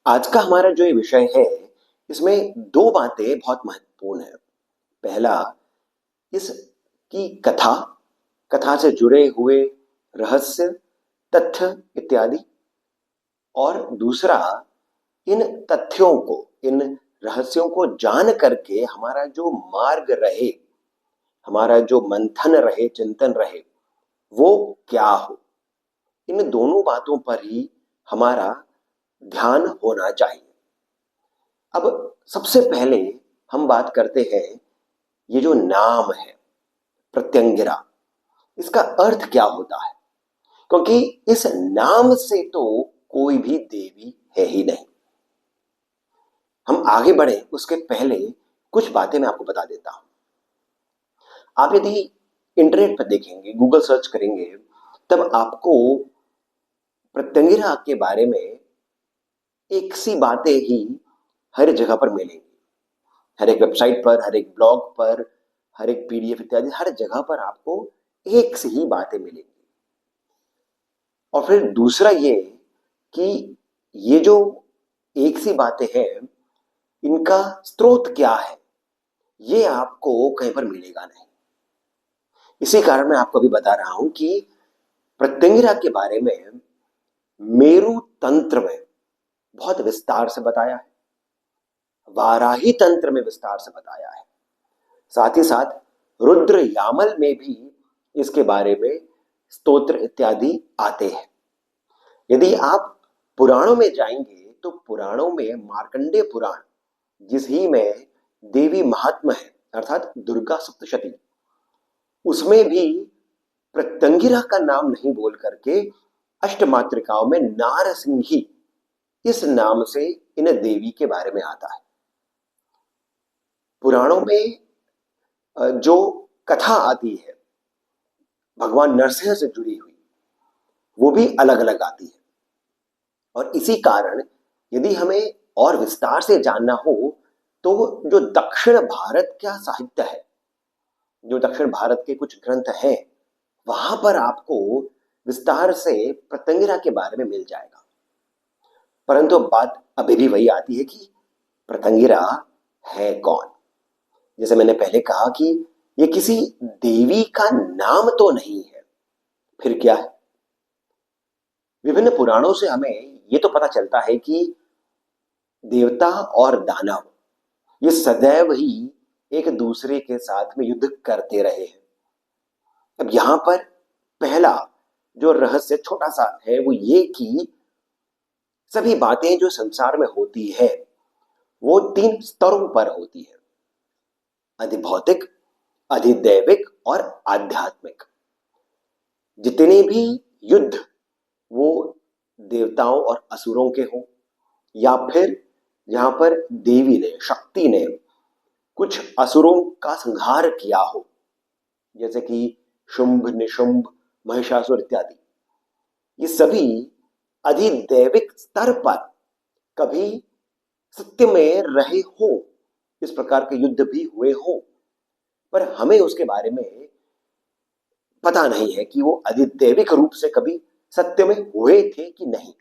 आज का हमारा जो ये विषय है, इसमें दो बातें बहुत महत्वपूर्ण है। पहला, इसकी कथा, कथा से जुड़े हुए रहस्य, तथ्य इत्यादि। और दूसरा, इन तथ्यों को, इन रहस्यों को जान करके हमारा जो मार्ग रहे, हमारा जो मंथन रहे, चिंतन रहे, वो क्या हो। इन दोनों बातों पर ही हमारा ध्यान होना चाहिए। अब सबसे पहले हम बात करते हैं, ये जो नाम है प्रत्यंगिरा, इसका अर्थ क्या होता है। क्योंकि इस नाम से तो कोई भी देवी है ही नहीं। हम आगे बढ़े उसके पहले कुछ बातें मैं आपको बता देता हूं। आप यदि इंटरनेट पर देखेंगे, गूगल सर्च करेंगे, तब आपको प्रत्यंगिरा के बारे में एक सी बातें ही हर जगह पर मिलेंगी। हर एक वेबसाइट पर, हर एक ब्लॉग पर, हर एक पीडीएफ इत्यादि, हर जगह पर आपको एक से ही बातें मिलेंगी। और फिर दूसरा ये कि ये जो एक सी बातें हैं, इनका स्रोत क्या है, ये आपको कहीं पर मिलेगा नहीं। इसी कारण मैं आपको अभी बता रहा हूं कि प्रत्यंगिरा के बारे में मेरु तंत्र में बहुत विस्तार से बताया है, वाराही तंत्र में विस्तार से बताया है, साथ ही साथ रुद्र यामल में भी इसके बारे में स्तोत्र इत्यादि आते हैं। यदि आप पुराणों में जाएंगे तो पुराणों में मार्कंडेय पुराण, जिस ही में देवी महात्मा है अर्थात दुर्गा सप्तशती, उसमें भी प्रत्यंगिरा का नाम नहीं बोल करके अष्टमातृकाओं में नारसिंही इस नाम से इन देवी के बारे में आता है। पुराणों में जो कथा आती है भगवान नरसिंह से जुड़ी हुई, वो भी अलग अलग आती है। और इसी कारण यदि हमें और विस्तार से जानना हो तो जो दक्षिण भारत का साहित्य है, जो दक्षिण भारत के कुछ ग्रंथ हैं, वहां पर आपको विस्तार से प्रत्यंगिरा के बारे में मिल जाएगा। परंतु बात अभी भी वही आती है कि प्रत्यंगिरा है कौन। जैसे मैंने पहले कहा कि ये किसी देवी का नाम तो नहीं है, फिर क्या है। विभिन्न पुराणों से हमें ये तो पता चलता है कि देवता और दानव ये सदैव ही एक दूसरे के साथ में युद्ध करते रहे हैं। अब यहां पर पहला जो रहस्य छोटा सा है वो ये कि सभी बातें जो संसार में होती है वो तीन स्तरों पर होती है, अधिभौतिक, अधिदैविक और आध्यात्मिक। जितने भी युद्ध वो देवताओं और असुरों के हों, या फिर जहां पर देवी ने, शक्ति ने कुछ असुरों का संहार किया हो, जैसे कि शुंभ, निशुंभ, महिषासुर इत्यादि, ये सभी अधिदैविक स्तर पर कभी सत्य में रहे हो, इस प्रकार के युद्ध भी हुए हो, पर हमें उसके बारे में पता नहीं है कि वो अधिदैविक रूप से कभी सत्य में हुए थे कि नहीं।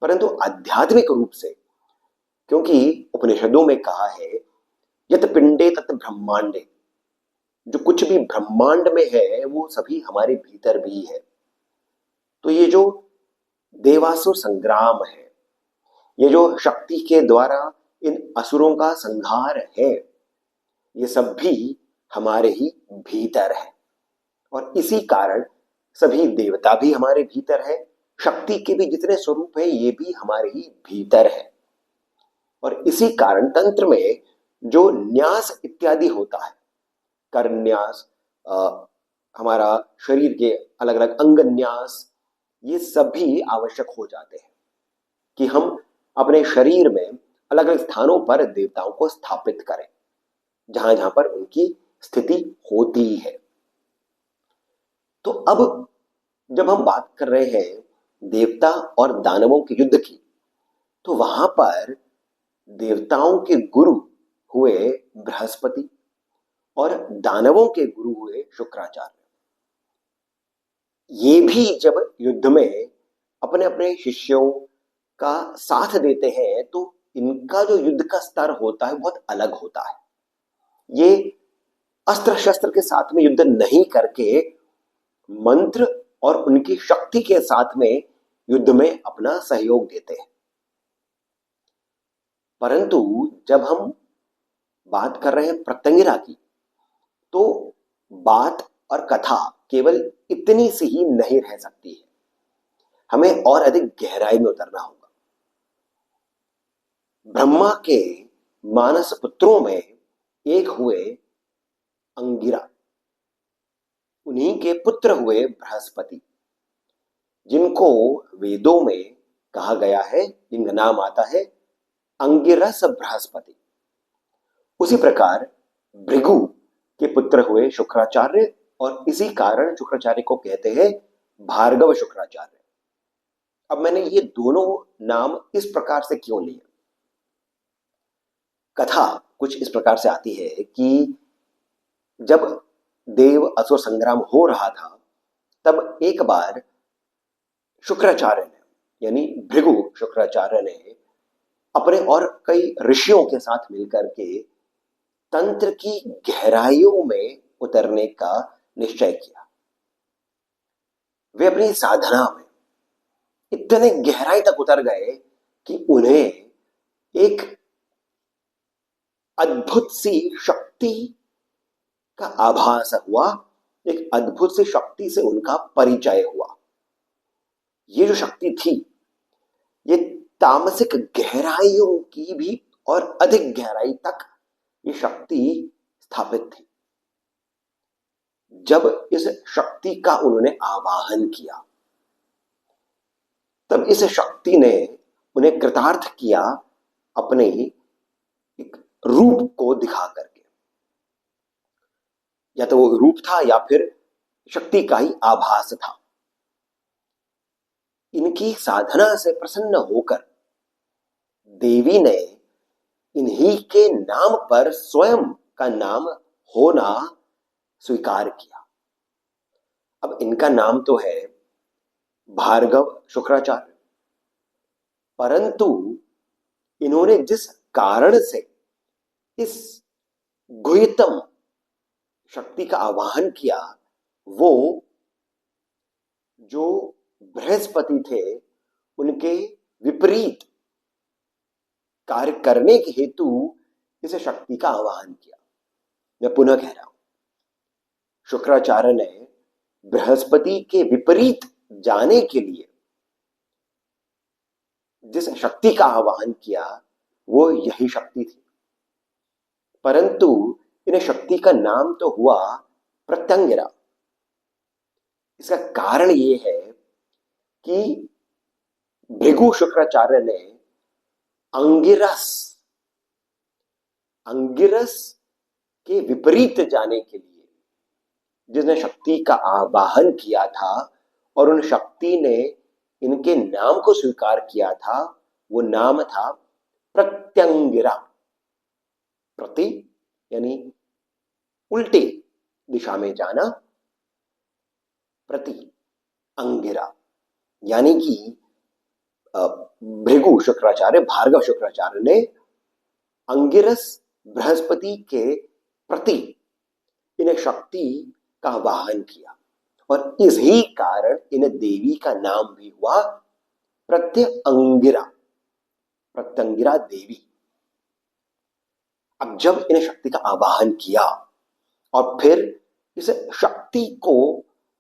परंतु आध्यात्मिक रूप से, क्योंकि उपनिषदों में कहा है यत पिंडे तत् ब्रह्मांडे, जो कुछ भी ब्रह्मांड में है वो सभी हमारे भीतर भी है। तो ये जो देवासुर संग्राम है, ये जो शक्ति के द्वारा इन असुरों का संहार है, ये सब भी हमारे ही भीतर है। और इसी कारण सभी देवता भी हमारे भीतर है, शक्ति के भी जितने स्वरूप है ये भी हमारे ही भीतर है। और इसी कारण तंत्र में जो न्यास इत्यादि होता है, करन्यास, हमारा शरीर के अलग अलग अंग न्यास, ये सभी आवश्यक हो जाते हैं कि हम अपने शरीर में अलग अलग स्थानों पर देवताओं को स्थापित करें, जहां जहां पर उनकी स्थिति होती है। तो अब जब हम बात कर रहे हैं देवता और दानवों के युद्ध की, तो वहां पर देवताओं के गुरु हुए बृहस्पति और दानवों के गुरु हुए शुक्राचार्य। ये भी जब युद्ध में अपने अपने शिष्यों का साथ देते हैं तो इनका जो युद्ध का स्तर होता है बहुत अलग होता है। ये अस्त्र शस्त्र के साथ में युद्ध नहीं करके मंत्र और उनकी शक्ति के साथ में युद्ध में अपना सहयोग देते हैं। परंतु जब हम बात कर रहे हैं प्रत्यंगिरा की, तो बात और कथा केवल इतनी सी ही नहीं रह सकती है, हमें और अधिक गहराई में उतरना होगा। ब्रह्मा के मानस पुत्रों में एक हुए अंगिरा, उन्हीं के पुत्र हुए बृहस्पति, जिनको वेदों में कहा गया है, जिनका नाम आता है अंगिरस बृहस्पति। उसी प्रकार भृगु के पुत्र हुए शुक्राचार्य, और इसी कारण शुक्राचार्य को कहते हैं भार्गव शुक्राचार्य। अब मैंने ये दोनों नाम इस प्रकार से क्यों लिए? कथा कुछ इस प्रकार से आती है कि जब देव असुर संग्राम हो रहा था, तब एक बार शुक्राचार्य ने, यानी भृगु शुक्राचार्य ने अपने और कई ऋषियों के साथ मिलकर के तंत्र की गहराइयों में उतरने का निश्चय किया। वे अपनी साधना में इतने गहराई तक उतर गए कि उन्हें एक अद्भुत सी शक्ति का आभास हुआ, एक अद्भुत सी शक्ति से उनका परिचय हुआ। ये जो शक्ति थी, ये तामसिक गहराइयों की भी और अधिक गहराई तक ये शक्ति स्थापित थी। जब इस शक्ति का उन्होंने आवाहन किया, तब इस शक्ति ने उन्हें कृतार्थ किया अपने एक रूप को दिखा करके। या तो वो रूप था या फिर शक्ति का ही आभास था। इनकी साधना से प्रसन्न होकर देवी ने इन्हीं के नाम पर स्वयं का नाम होना स्वीकार किया। अब इनका नाम तो है भार्गव शुक्राचार्य, परंतु इन्होंने जिस कारण से इस गुह्यतम शक्ति का आवाहन किया, वो जो बृहस्पति थे उनके विपरीत कार्य करने के हेतु इस शक्ति का आवाहन किया। मैं पुनः कह रहा हूं, शुक्राचार्य ने बृहस्पति के विपरीत जाने के लिए जिस शक्ति का आवाहन किया, वो यही शक्ति थी। परंतु इन शक्ति का नाम तो हुआ प्रत्यंगिरा। इसका कारण ये है कि भृगु शुक्राचार्य ने अंगिरस के विपरीत जाने के लिए जिसने शक्ति का आवाहन किया था और उन शक्ति ने इनके नाम को स्वीकार किया था, वो नाम था प्रत्यंगिरा। प्रति यानी उल्टे दिशा में जाना, प्रति अंगिरा यानी कि भृगु शुक्राचार्य, भार्गव शुक्राचार्य ने अंगिरस बृहस्पति के प्रति इन शक्ति का वाहन किया, और इसी कारण इन देवी का नाम भी हुआ प्रत्यंगिरा, प्रत्यंगिरा देवी। अब जब इन शक्ति का आवाहन किया और फिर इस शक्ति को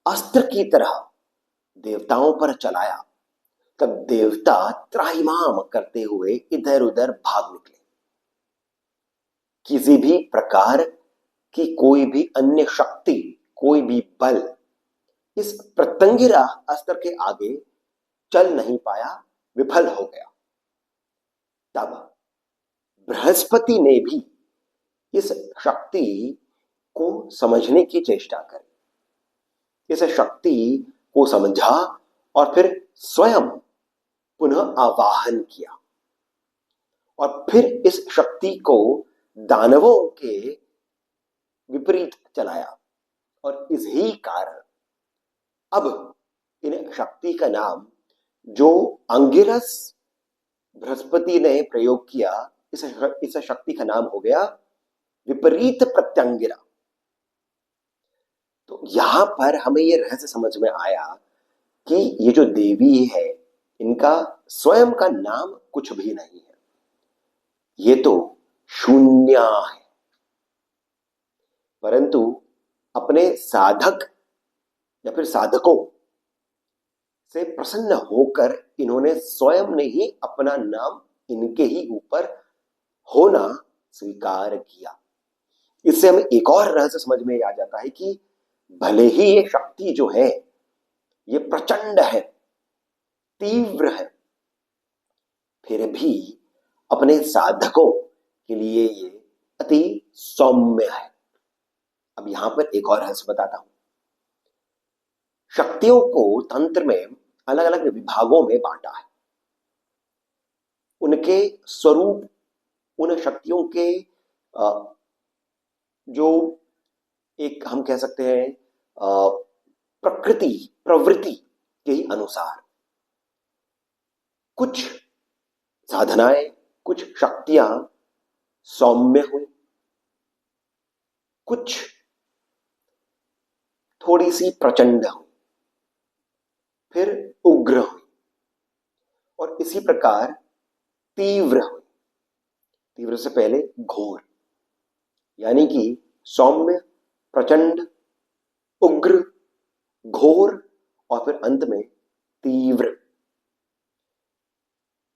अस्त्र की तरह देवताओं पर चलाया, तब देवता त्राहिमाम करते हुए इधर उधर भाग निकले। किसी भी प्रकार की कोई भी अन्य शक्ति, कोई भी बल इस प्रत्यंगिरा अस्त्र के आगे चल नहीं पाया, विफल हो गया। तब बृहस्पति ने भी इस शक्ति को समझने की चेष्टा करी, इस शक्ति को समझा और फिर स्वयं पुनः आवाहन किया, और फिर इस शक्ति को दानवों के विपरीत चलाया, और इसी कारण अब इन शक्ति का नाम जो अंगिरस बृहस्पति ने प्रयोग किया, इस शक्ति का नाम हो गया विपरीत प्रत्यंगिरा। तो यहां पर हमें यह रहस्य समझ में आया कि ये जो देवी है इनका स्वयं का नाम कुछ भी नहीं है, ये तो शून्य है। परंतु अपने साधक या फिर साधकों से प्रसन्न होकर इन्होंने स्वयं ने ही अपना नाम इनके ही ऊपर होना स्वीकार किया। इससे हमें एक और रहस्य समझ में आ जाता है कि भले ही ये शक्ति जो है ये प्रचंड है, तीव्र है, फिर भी अपने साधकों के लिए ये अति सौम्य है। अब यहां पर एक और रहस्य बताता हूं। शक्तियों को तंत्र में अलग अलग विभागों में बांटा है। उनके स्वरूप, उन शक्तियों के जो एक हम कह सकते हैं प्रकृति, प्रवृत्ति के ही अनुसार कुछ साधनाएं, कुछ शक्तियां सौम्य हुई, कुछ थोड़ी सी प्रचंड हुई, फिर उग्र हुई और इसी प्रकार तीव्र हुई। तीव्र से पहले घोर, यानी कि सौम्य, प्रचंड, उग्र, घोर और फिर अंत में तीव्र।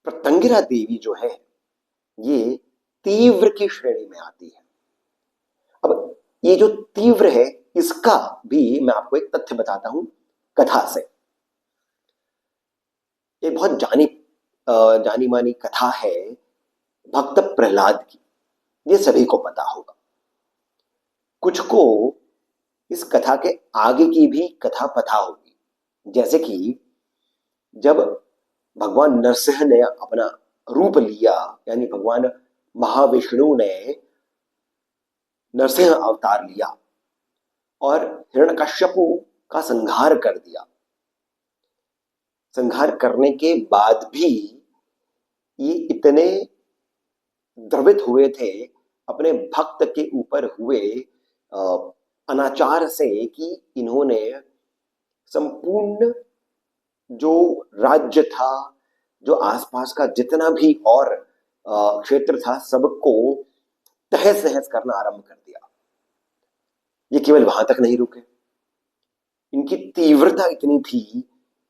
प्रत्यंगिरा देवी जो है ये तीव्र की श्रेणी में आती है। अब ये जो तीव्र है इसका भी मैं आपको एक तथ्य बताता हूं कथा से। एक बहुत जानी मानी कथा है भक्त प्रहलाद की, ये सभी को पता होगा। कुछ को इस कथा के आगे की भी कथा पता होगी, जैसे कि जब भगवान नरसिंह ने अपना रूप लिया, यानी भगवान महाविष्णु ने नरसिंह अवतार लिया और हिरण्यकश्यपु का संहार कर दिया। संहार करने के बाद भी ये इतने द्रवित हुए थे अपने भक्त के ऊपर हुए अनाचार से कि इन्होंने संपूर्ण जो राज्य था, जो आसपास का जितना भी और क्षेत्र था, सबको तहस नहस करना आरंभ कर दिया। ये केवल वहां तक नहीं रुके, इनकी तीव्रता इतनी थी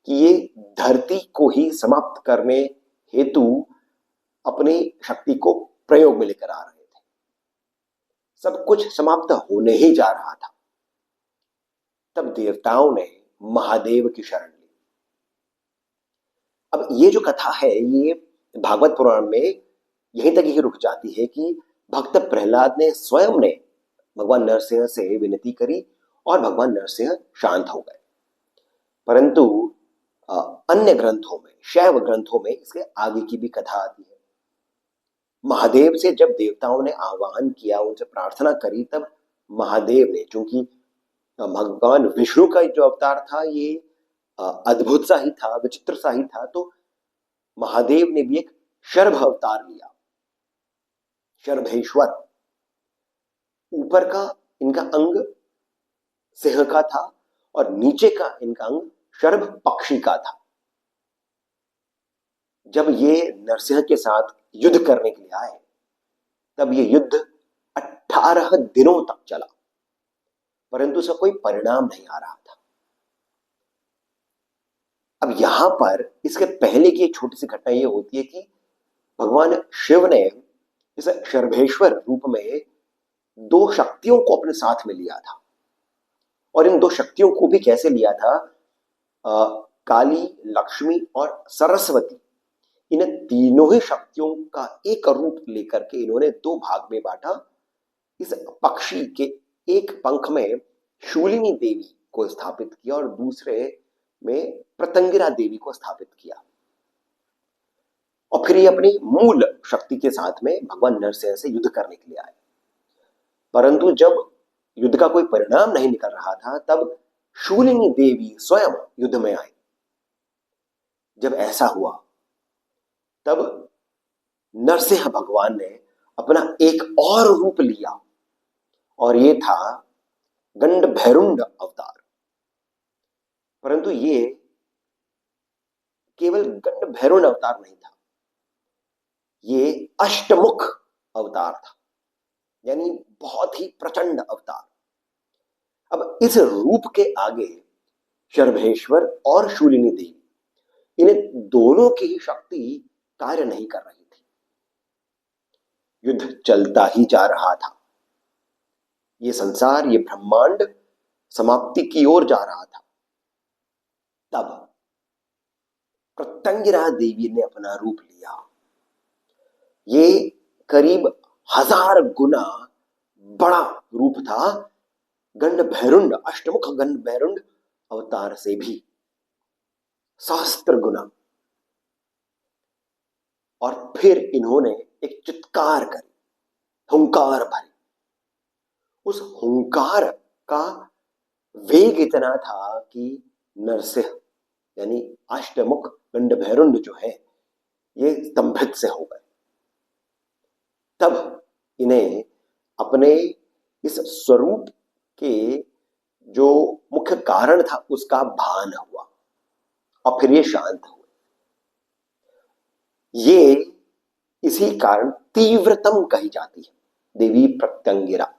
कि ये धरती को ही समाप्त करने हेतु अपनी शक्ति को प्रयोग में लेकर आ रहे थे। सब कुछ समाप्त होने ही जा रहा था, तब देवताओं ने महादेव की शरण ली। अब ये जो कथा है ये भागवत पुराण में यहीं तक ही रुक जाती है कि भक्त प्रहलाद ने स्वयं ने भगवान नरसिंह से विनती करी और भगवान नरसिंह शांत हो गए। परंतु अन्य ग्रंथों में, शैव ग्रंथों में इसके आगे की भी कथा आती है। महादेव से जब देवताओं ने आह्वान किया, उनसे प्रार्थना करी, तब महादेव ने, चूंकि भगवान विष्णु का जो अवतार था ये अद्भुत सा ही था, विचित्र सा ही था, तो महादेव ने भी एक शर्भ अवतार लिया, शर्भेश्वर। ऊपर का इनका अंग सिंह का था और नीचे का इनका अंग शर्भ पक्षी का था। जब ये नरसिंह के साथ युद्ध करने के लिए आए, तब ये युद्ध 18 दिनों तक चला, परंतु उसका कोई परिणाम नहीं आ रहा था। अब यहां पर इसके पहले की एक छोटी सी घटना ये होती है कि भगवान शिव ने इस शर्भेश्वर रूप में 2 शक्तियों को अपने साथ में लिया था। और इन 2 शक्तियों को भी कैसे लिया था? काली, लक्ष्मी और सरस्वती, इन तीनों ही शक्तियों का एक रूप लेकर के इन्होंने 2 भाग में बांटा। इस पक्षी के एक पंख में शूलिनी देवी को स्थापित किया और दूसरे में प्रत्यंगिरा देवी को स्थापित किया। और फिर ये अपनी मूल शक्ति के साथ में भगवान नरसिंह से युद्ध करने के लिए आए। परंतु जब युद्ध का कोई परिणाम नहीं निकल रहा था, तब शूलिनी देवी स्वयं युद्ध में आई। जब ऐसा हुआ, तब नरसिंह भगवान ने अपना एक और रूप लिया और ये था गंड भैरुंड अवतार। परंतु ये केवल गंड भैरुंड अवतार नहीं था, ये अष्टमुख अवतार था, यानी बहुत ही प्रचंड अवतार। अब इस रूप के आगे शर्भेश्वर और शूलिनी देवी, इन्हें दोनों की ही शक्ति कार्य नहीं कर रही थी। युद्ध चलता ही जा रहा था, ये संसार, ये ब्रह्मांड समाप्ति की ओर जा रहा था। तब प्रत्यंगिरा देवी ने अपना रूप लिया। ये करीब 1000 गुना बड़ा रूप था गंड भैरुंड, अष्टमुख गंड भैरुंड अवतार से भी सहस्त्र गुना। और फिर इन्होंने एक चित्कार करी, हुंकार भरी। उस हुंकार का वेग इतना था कि नरसिंह यानी अष्टमुख गंड भैरुंड जो है ये स्तंभित से हो गए। तब इन्हें अपने इस स्वरूप के जो मुख्य कारण था उसका भान हुआ और फिर ये शांत हुए। ये इसी कारण तीव्रतम कही जाती है देवी प्रत्यंगिरा।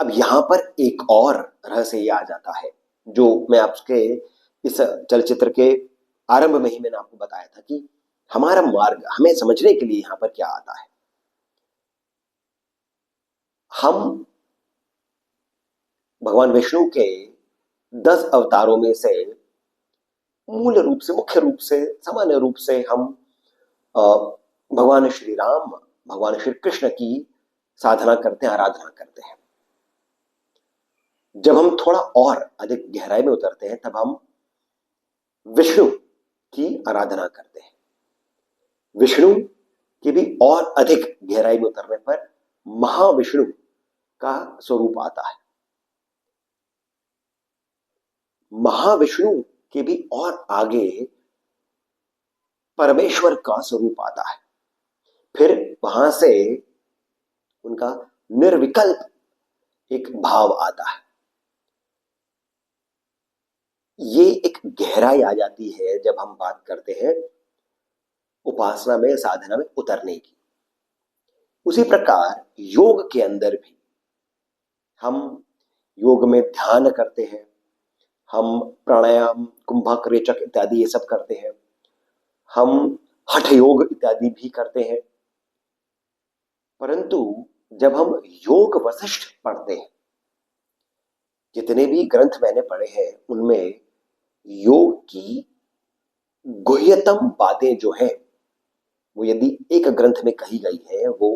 अब यहां पर एक और रहस्य ये आ जाता है जो मैं आपके इस चलचित्र के आरंभ में ही मैंने आपको बताया था कि हमारा मार्ग हमें समझने के लिए यहां पर क्या आता है। हम भगवान विष्णु के 10 अवतारों में से मूल रूप से, मुख्य रूप से, सामान्य रूप से हम भगवान श्री राम, भगवान श्री कृष्ण की साधना करते हैं, आराधना करते हैं। जब हम थोड़ा और अधिक गहराई में उतरते हैं तब हम विष्णु की आराधना करते हैं। विष्णु की भी और अधिक गहराई में उतरने पर महाविष्णु का स्वरूप आता है। महाविष्णु के भी और आगे परमेश्वर का स्वरूप आता है। फिर वहां से उनका निर्विकल्प एक भाव आता है। ये एक गहराई आ जाती है जब हम बात करते हैं उपासना में, साधना में उतरने की। उसी प्रकार योग के अंदर भी हम योग में ध्यान करते हैं, हम प्राणायाम, कुंभक, रेचक इत्यादि ये सब करते हैं, हम हठ योग इत्यादि भी करते हैं। परंतु जब हम योग वशिष्ठ पढ़ते हैं, जितने भी ग्रंथ मैंने पढ़े हैं उनमें योग की गुह्यतम बातें जो हैं वो यदि एक ग्रंथ में कही गई है वो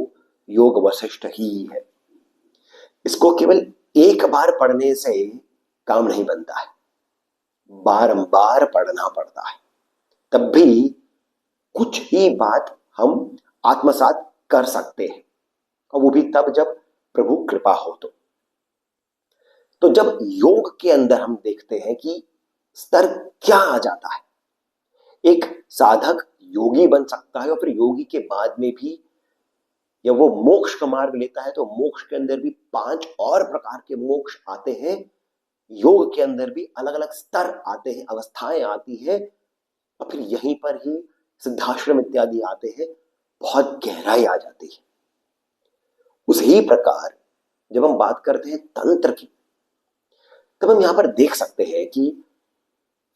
योग वशिष्ठ ही है। इसको केवल एक बार पढ़ने से काम नहीं बनता है, बारंबार पढ़ना पड़ता है, तब भी कुछ ही बात हम आत्मसात कर सकते हैं, और वो भी तब जब प्रभु कृपा हो। तो जब योग के अंदर हम देखते हैं कि स्तर क्या आ जाता है, एक साधक योगी बन सकता है और फिर योगी के बाद में भी या वो मोक्ष का मार्ग लेता है तो मोक्ष के अंदर भी 5 और प्रकार के मोक्ष आते हैं। योग के अंदर भी अलग अलग स्तर आते हैं, अवस्थाएं आती हैं, और फिर यहीं पर ही सिद्धाश्रम इत्यादि आते हैं, बहुत गहराई आ जाती है। उसी प्रकार जब हम बात करते हैं तंत्र की, तब हम यहां पर देख सकते हैं कि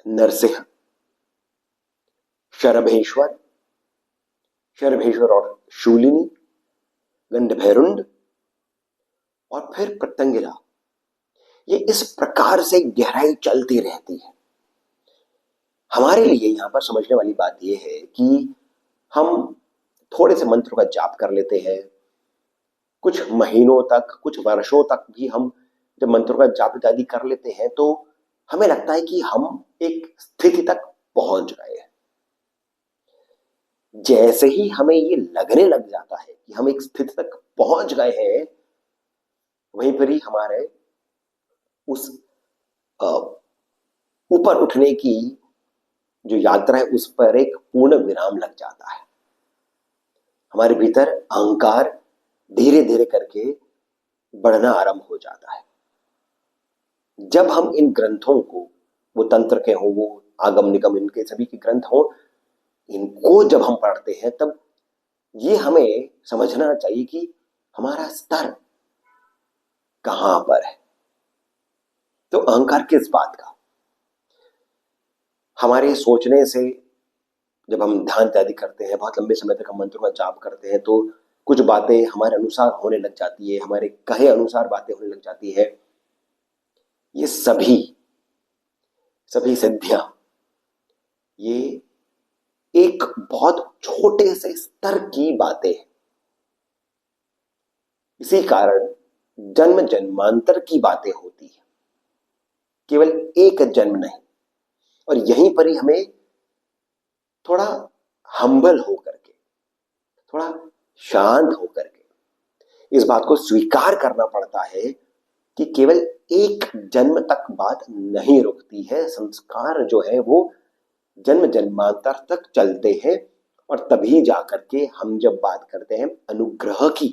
नरसिंह, शरभेश्वर, शरभेश्वर और शूलिनी, गंडभैरुंड और फिर प्रत्यंगिरा, ये इस प्रकार से गहराई चलती रहती है। हमारे लिए यहां पर समझने वाली बात यह है कि हम थोड़े से मंत्रों का जाप कर लेते हैं, कुछ महीनों तक, कुछ वर्षों तक भी हम जब मंत्रों का जाप इत्यादि कर लेते हैं तो हमें लगता है कि हम एक स्थिति तक पहुंच गए हैं। जैसे ही हमें ये लगने लग जाता है कि हम एक स्थिति तक पहुंच गए हैं, वहीं पर ही हमारे उस ऊपर उठने की जो यात्रा है उस पर एक पूर्ण विराम लग जाता है। हमारे भीतर अहंकार धीरे धीरे करके बढ़ना आरंभ हो जाता है। जब हम इन ग्रंथों को, वो तंत्र के हों, वो आगम निगम, इनके सभी के ग्रंथ हों, इनको जब हम पढ़ते हैं तब ये हमें समझना चाहिए कि हमारा स्तर कहां पर है। तो अहंकार किस बात का? हमारे सोचने से, जब हम ध्यान इत्यादि करते हैं, बहुत लंबे समय तक हम मंत्रों का जाप करते हैं, तो कुछ बातें हमारे अनुसार होने लग जाती है, हमारे कहे अनुसार बातें होने लग जाती है। ये सभी सभी सिद्धियां, ये एक बहुत छोटे से स्तर की बातें हैं। इसी कारण जन्म जन्मांतर की बातें होती है, केवल एक जन्म नहीं। और यहीं पर ही हमें थोड़ा हम्बल होकर के, थोड़ा शांत होकर के इस बात को स्वीकार करना पड़ता है कि केवल एक जन्म तक बात नहीं रुकती है। संस्कार जो है वो जन्म जन्मांतर तक चलते हैं, और तभी जाकर के हम जब बात करते हैं अनुग्रह की,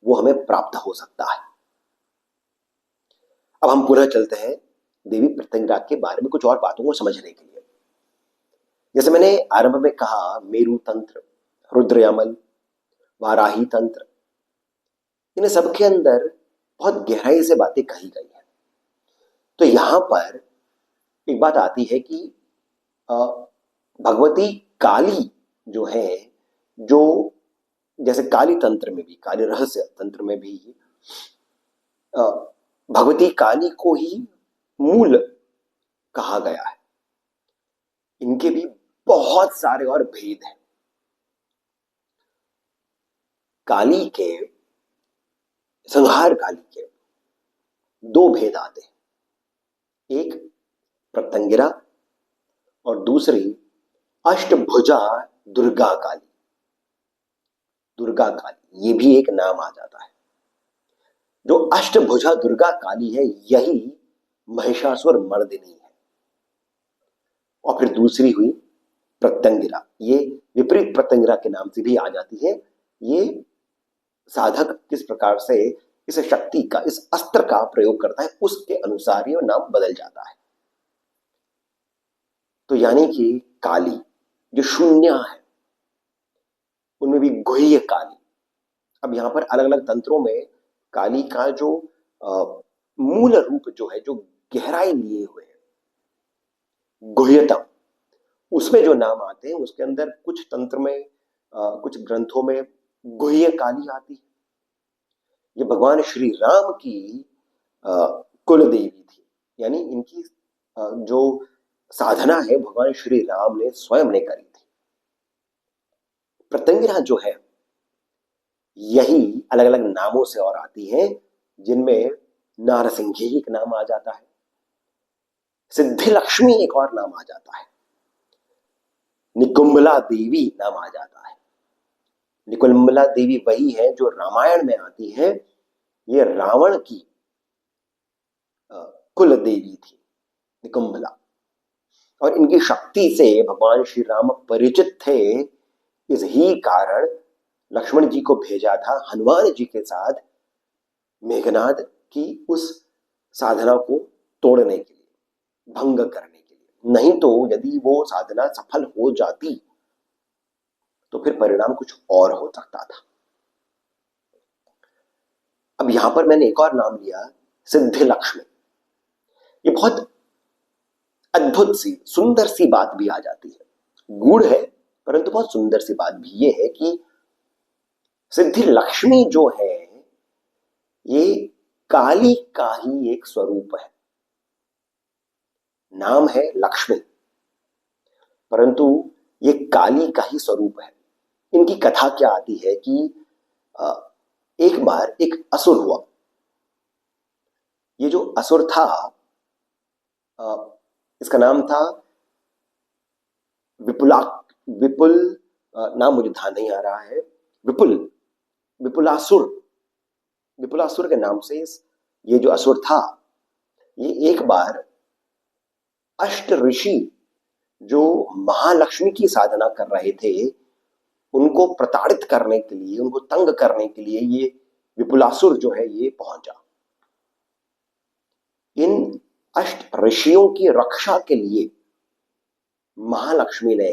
वो हमें प्राप्त हो सकता है। अब हम पुनः चलते हैं देवी प्रत्यंगिरा के बारे में कुछ और बातों को समझने के लिए। जैसे मैंने आरंभ में कहा, मेरु तंत्र, रुद्रयामल, वाराही तंत्र, इन सबके अंदर बहुत गहराई से बातें कही गई हैं। तो यहां पर एक बात आती है कि भगवती काली जो है, जो जैसे काली तंत्र में भी, काली रहस्य तंत्र में भी भगवती काली को ही मूल कहा गया है। इनके भी बहुत सारे और भेद हैं। काली के, संहार काली के दो भेद आते हैं, एक प्रत्यंगिरा और दूसरी अष्टभुजा दुर्गा काली। दुर्गा काली, ये भी एक नाम आ जाता है। जो अष्टभुजा दुर्गा काली है, यही महिषासुर मर्दिनी है। और फिर दूसरी हुई प्रत्यंगिरा, ये विपरीत प्रत्यंगिरा के नाम से भी आ जाती है। ये साधक किस प्रकार से इस शक्ति का, इस अस्त्र का प्रयोग करता है, उसके अनुसार ये नाम बदल जाता है। तो यानी कि काली जो शून्य है, उनमें भी गुह्य काली। अब यहां पर अलग अलग तंत्रों में काली का जो मूल रूप जो है, जो गहराई लिए हुए है, गुह्यतम, उसमें जो नाम आते हैं, उसके अंदर कुछ तंत्र में, कुछ ग्रंथों में गुह्य काली आती है। ये भगवान श्री राम की कुल देवी थी, यानी इनकी जो साधना है भगवान श्री राम ने स्वयं ने करी थी। प्रत्यंगिरा जो है, यही अलग अलग नामों से और आती है, जिनमें नारसिंही एक नाम आ जाता है, सिद्धि लक्ष्मी एक और नाम आ जाता है, निकुंभला देवी नाम आ जाता है। निकुंभला देवी वही है जो रामायण में आती है। ये रावण की कुल देवी थी निकुंभला, और इनकी शक्ति से भगवान श्री राम परिचित थे। इस ही कारण लक्ष्मण जी को भेजा था हनुमान जी के साथ मेघनाद की उस साधना को तोड़ने के लिए, भंग करने के लिए। नहीं तो यदि वो साधना सफल हो जाती तो फिर परिणाम कुछ और हो सकता था। अब यहां पर मैंने एक और नाम लिया, सिद्धि लक्ष्मी। ये बहुत अद्भुत सी, सुंदर सी बात भी आ जाती है। गूढ़ है, परंतु बहुत सुंदर सी बात भी ये है कि सिद्धि लक्ष्मी जो है, ये काली का ही एक स्वरूप है। नाम है लक्ष्मी, परंतु ये काली का ही स्वरूप है। इनकी कथा क्या आती है कि एक बार एक असुर हुआ। ये जो असुर था, इसका नाम था विपुल, नाम मुझे ध्यान नहीं आ रहा है, विपुलासुर। विपुलासुर के नाम से ये जो असुर था, ये एक बार अष्ट ऋषि जो महालक्ष्मी की साधना कर रहे थे, उनको प्रताड़ित करने के लिए, उनको तंग करने के लिए ये विपुलासुर जो है ये पहुंचा। इन अष्ट ऋषियों की रक्षा के लिए महालक्ष्मी ने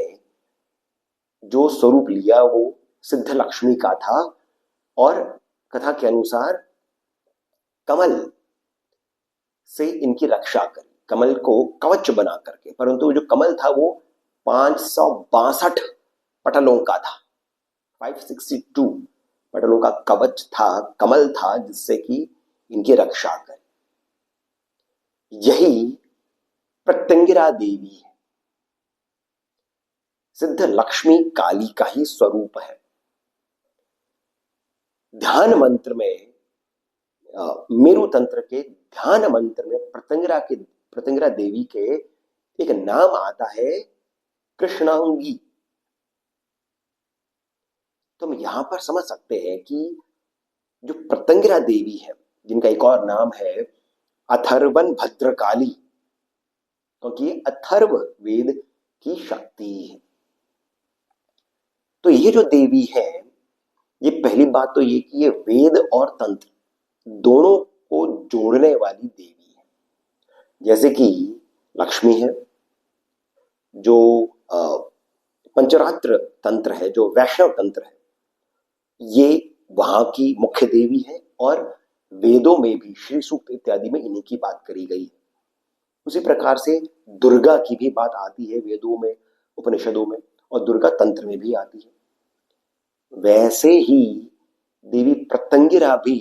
जो स्वरूप लिया वो सिद्ध लक्ष्मी का था, और कथा के अनुसार कमल से इनकी रक्षा करी, कमल को कवच बना करके। परंतु जो कमल था वो 562 पटलों का था, 562 पटलों का कवच था, कमल था, जिससे कि इनकी रक्षा करी। यही प्रत्यंगिरा देवी है, सिद्ध लक्ष्मी काली का ही स्वरूप है। ध्यान मंत्र में, मेरु तंत्र के ध्यान मंत्र में प्रत्यंगिरा देवी के एक नाम आता है कृष्णांगी। तो हम यहां पर समझ सकते हैं कि जो प्रत्यंगिरा देवी है, जिनका एक और नाम है अथर्वन भद्रकाली, क्योंकि ये अथर्व वेद की शक्ति है। तो ये जो देवी है, ये पहली बात तो ये कि ये वेद और तंत्र दोनों को जोड़ने वाली देवी है। जैसे कि लक्ष्मी है, जो पंचरात्र तंत्र है, जो वैष्णव तंत्र है, ये वहां की मुख्य देवी है, और वेदों में भी श्री सूक्त इत्यादि में इन्हीं की बात करी गई है। उसी प्रकार से दुर्गा की भी बात आती है वेदों में, उपनिषदों में, और दुर्गा तंत्र में भी आती है। वैसे ही देवी प्रत्यंगिरा भी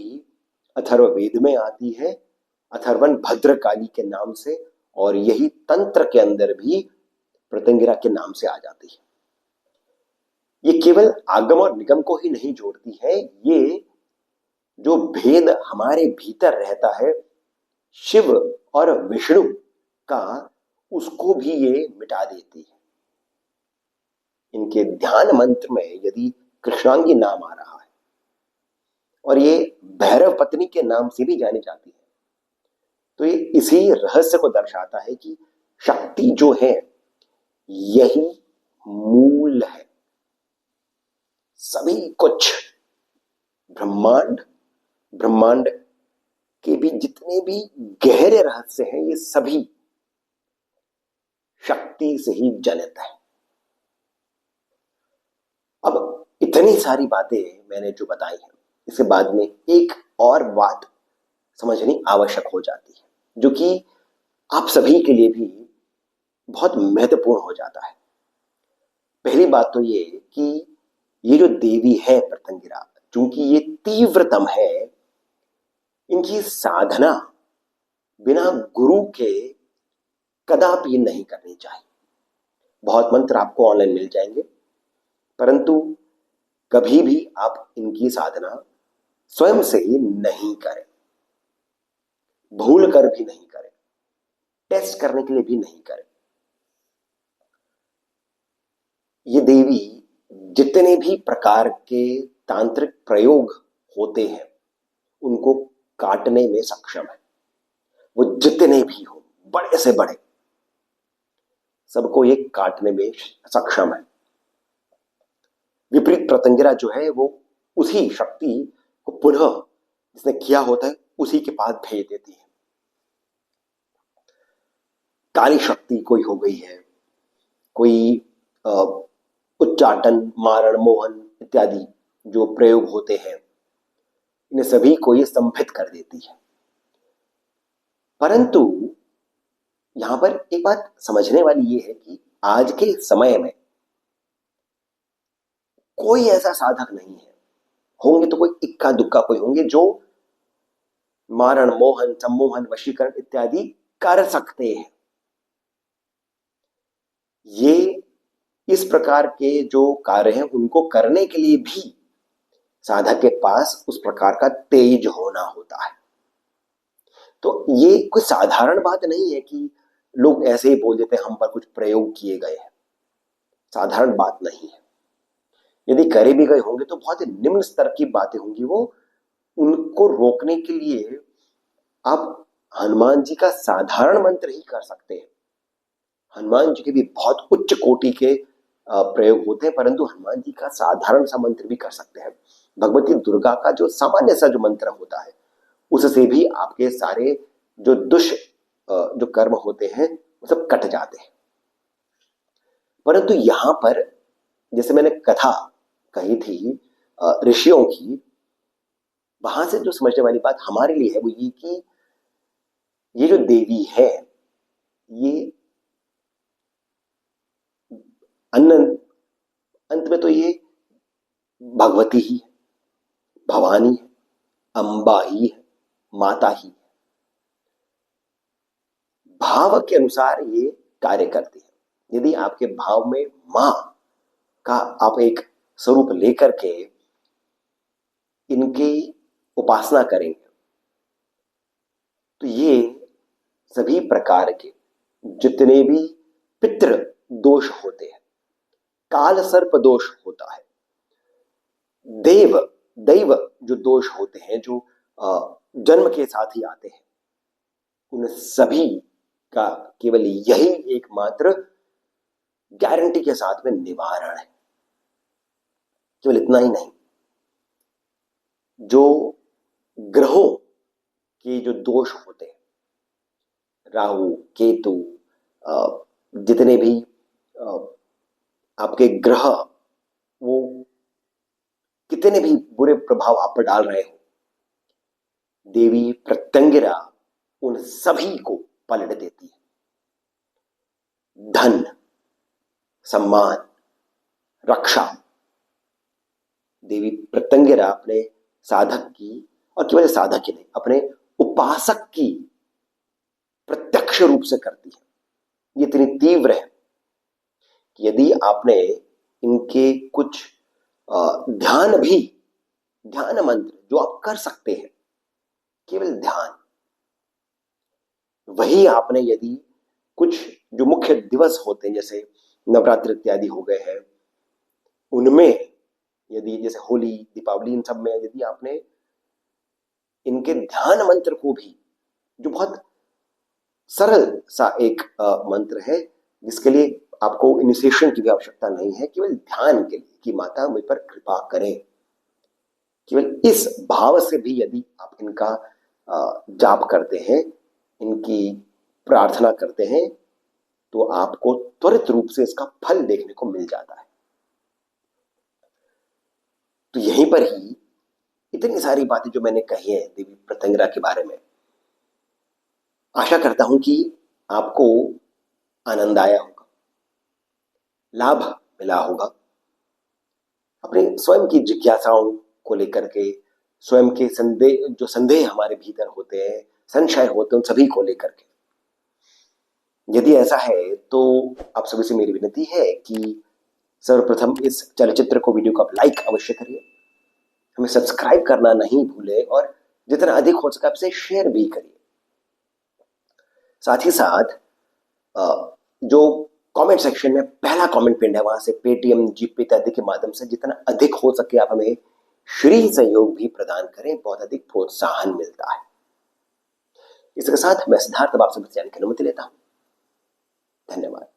अथर्ववेद में आती है, अथर्वन भद्रकाली के नाम से, और यही तंत्र के अंदर भी प्रत्यंगिरा के नाम से आ जाती है। ये केवल आगम और निगम को ही नहीं जोड़ती है, ये जो भेद हमारे भीतर रहता है शिव और विष्णु का, उसको भी ये मिटा देती है। इनके ध्यान मंत्र में यदि कृष्णांगी नाम आ रहा है, और ये भैरव पत्नी के नाम से भी जानी जाती है, तो ये इसी रहस्य को दर्शाता है कि शक्ति जो है यही मूल है। सभी कुछ ब्रह्मांड, ब्रह्मांड के भी जितने भी गहरे रहस्य हैं, ये सभी शक्ति से ही जनित है। अब इतनी सारी बातें मैंने जो बताई हैं, इसके बाद में एक और बात समझनी आवश्यक हो जाती है, जो कि आप सभी के लिए भी बहुत महत्वपूर्ण हो जाता है। पहली बात तो ये कि ये जो देवी है प्रत्यंगिरा, चूंकि ये तीव्रतम है, इनकी साधना बिना गुरु के कदापि नहीं करनी चाहिए। बहुत मंत्र आपको ऑनलाइन मिल जाएंगे, परंतु कभी भी आप इनकी साधना स्वयं से ही नहीं करें, भूल कर भी नहीं करें, टेस्ट करने के लिए भी नहीं करें। ये देवी जितने भी प्रकार के तांत्रिक प्रयोग होते हैं उनको काटने में सक्षम है। वो जितने भी हो, बड़े से बड़े, सबको ये काटने में सक्षम है। विपरीत प्रत्यंगिरा जो है वो उसी शक्ति को पुनः जिसने किया होता है उसी के पास भेज देती है। काली शक्ति कोई हो गई है, कोई उच्चाटन, मारण, मोहन इत्यादि जो प्रयोग होते हैं, इन्हें सभी को ये संभित कर देती है। परंतु यहां पर एक बात समझने वाली ये है कि आज के समय में कोई ऐसा साधक नहीं है, होंगे तो कोई इक्का दुक्का कोई होंगे, जो मारण, मोहन, सम्मोहन, वशीकरण इत्यादि कर सकते हैं। ये इस प्रकार के जो कार्य हैं उनको करने के लिए भी साधक के पास उस प्रकार का तेज होना होता है। तो ये कोई साधारण बात नहीं है कि लोग ऐसे ही बोल देते हैं हम पर कुछ प्रयोग किए गए हैं। साधारण बात नहीं है। यदि करे भी गए होंगे तो बहुत ही निम्न स्तर की बातें होंगी। वो उनको रोकने के लिए आप हनुमान जी का साधारण मंत्र ही कर सकते हैं। हनुमान जी के भी बहुत उच्च कोटि के प्रयोग होते हैं, परंतु हनुमान जी का साधारण सा मंत्र भी कर सकते हैं। भगवती दुर्गा का जो सामान्य सा जो मंत्र होता है उससे भी आपके सारे जो जो कर्म होते हैं वो सब कट जाते हैं। परंतु यहां पर जैसे मैंने कथा कही थी ऋषियों की, वहां से जो समझने वाली बात हमारे लिए है वो ये कि ये जो देवी है ये अंत में तो ये भगवती ही है, भवानी है, अंबा ही है, माता ही है। भाव के अनुसार ये कार्य करती है। यदि आपके भाव में मां का आप एक स्वरूप लेकर के इनकी उपासना करेंगे तो ये सभी प्रकार के जितने भी पितृ दोष होते हैं, काल सर्प दोष होता है, दैव जो दोष होते हैं जो जन्म के साथ ही आते हैं, उन सभी का केवल यही एकमात्र गारंटी के साथ में निवारण है। केवल इतना ही नहीं, जो ग्रहों के जो दोष होते हैं, राहु केतु जितने भी आपके ग्रह वो कितने भी बुरे प्रभाव आप पर डाल रहे हो, देवी प्रत्यंगिरा उन सभी को पलट देती है। धन, सम्मान, रक्षा, देवी प्रत्यंगिरा अपने साधक की, और केवल साधक ही नहीं, अपने उपासक की प्रत्यक्ष रूप से करती है। ये इतनी तीव्र है कि यदि आपने इनके कुछ ध्यान मंत्र जो आप कर सकते हैं, केवल ध्यान, वही आपने यदि कुछ जो मुख्य दिवस होते हैं जैसे नवरात्र इत्यादि हो गए हैं, उनमें यदि जैसे होली, दीपावली, इन सब में यदि आपने इनके ध्यान मंत्र को भी, जो बहुत सरल सा एक मंत्र है जिसके लिए आपको इनिशिएशन की भी आवश्यकता नहीं है, केवल ध्यान के लिए कि माता मुझ पर कृपा करें, केवल इस भाव से भी यदि आप इनका जाप करते हैं, इनकी प्रार्थना करते हैं, तो आपको त्वरित रूप से इसका फल देखने को मिल जाता है। तो यहीं पर ही इतनी सारी बातें जो मैंने कही है देवी प्रत्यंगिरा के बारे में, आशा करता हूं कि आपको आनंद आया होगा, लाभ मिला होगा। अपने स्वयं की जिज्ञासाओं को लेकर के, स्वयं के जो संदेह हमारे भीतर होते हैं, संशय होते हैं, उन सभी को लेकर के यदि ऐसा है तो आप सभी से मेरी विनती है कि सर्वप्रथम इस चलचित्र को, वीडियो को आप लाइक अवश्य करिए, हमें सब्सक्राइब करना नहीं भूले और जितना अधिक हो सके आपसे शेयर भी करिए। साथ ही साथ जो कमेंट सेक्शन में पहला कमेंट पिन है वहां से पेटीएम, जीपे इत्यादि के माध्यम से जितना अधिक हो सके आप हमें श्री सहयोग भी प्रदान करें, बहुत अधिक प्रोत्साहन मिलता है। इसके साथ मैं सिद्धार्थ अब आपसे जाने की अनुमति लेता हूं। धन्यवाद।